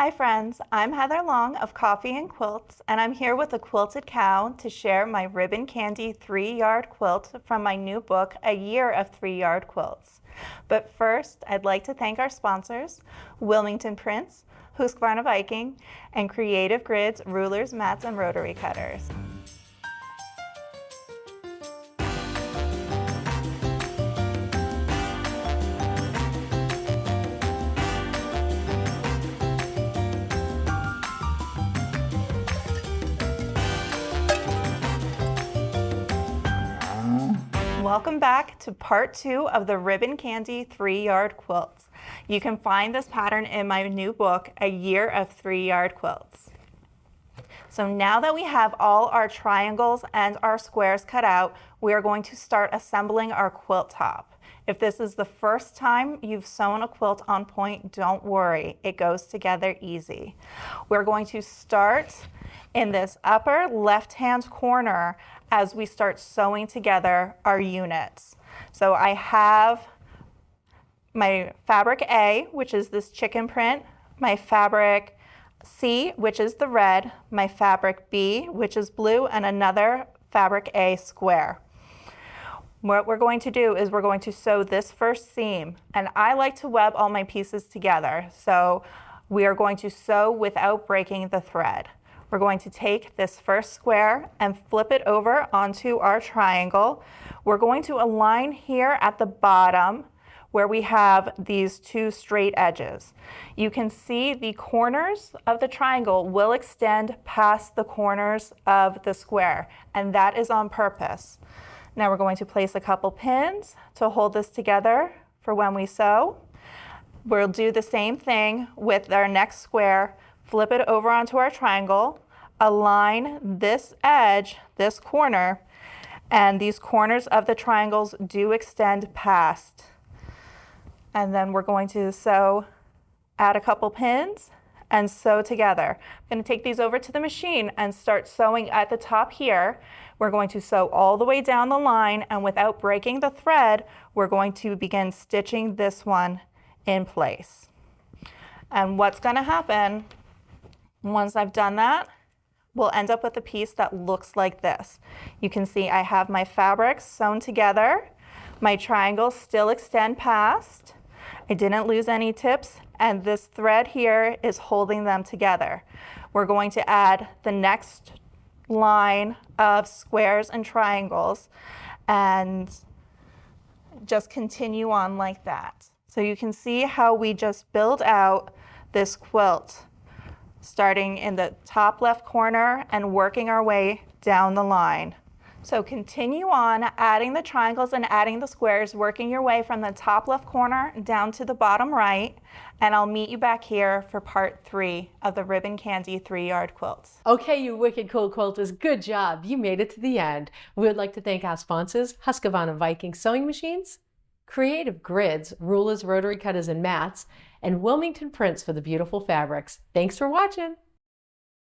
Hi friends, I'm Heather Long of Coffee and Quilts, and I'm here with a quilted cow to share my ribbon candy 3-yard quilt from my new book, A Year of 3-Yard Quilts. But first, I'd like to thank our sponsors, Wilmington Prints, Husqvarna Viking, and Creative Grids Rulers, Mats, and Rotary Cutters. Welcome back to part 2 of the Ribbon Candy 3-Yard Quilts. You can find this pattern in my new book, A Year of 3-Yard Quilts. So now that we have all our triangles and our squares cut out, we are going to start assembling our quilt top. If this is the first time you've sewn a quilt on point, don't worry, it goes together easy. We're going to start in this upper left-hand corner as we start sewing together our units. So I have my fabric A, which is this chicken print, my fabric C, which is the red, my fabric B, which is blue, and another fabric A square. What we're going to do is we're going to sew this first seam, and I like to web all my pieces together, so we are going to sew without breaking the thread. We're going to take this first square and flip it over onto our triangle. We're going to align here at the bottom where we have these two straight edges. You can see the corners of the triangle will extend past the corners of the square, and that is on purpose. Now we're going to place a couple pins to hold this together for when we sew. We'll do the same thing with our next square, flip it over onto our triangle, align this edge, this corner, and these corners of the triangles do extend past. And then we're going to sew, add a couple pins, and sew together. I'm going to take these over to the machine and start sewing at the top here. We're going to sew all the way down the line, and without breaking the thread, we're going to begin stitching this one in place. And what's going to happen once I've done that, we'll end up with a piece that looks like this. You can see I have my fabrics sewn together. My triangles still extend past. I didn't lose any tips, and this thread here is holding them together. We're going to add the next line of squares and triangles and just continue on like that. So you can see how we just build out this quilt, starting in the top left corner and working our way down the line. So continue on adding the triangles and adding the squares, working your way from the top left corner down to the bottom right, and I'll meet you back here for part 3 of the Ribbon Candy 3-Yard Quilts. Okay, you wicked cool quilters, good job. You made it to the end. We would like to thank our sponsors, Husqvarna Viking Sewing Machines, Creative Grids, Rulers, Rotary Cutters, and Mats, and Wilmington Prints for the beautiful fabrics. Thanks for watching.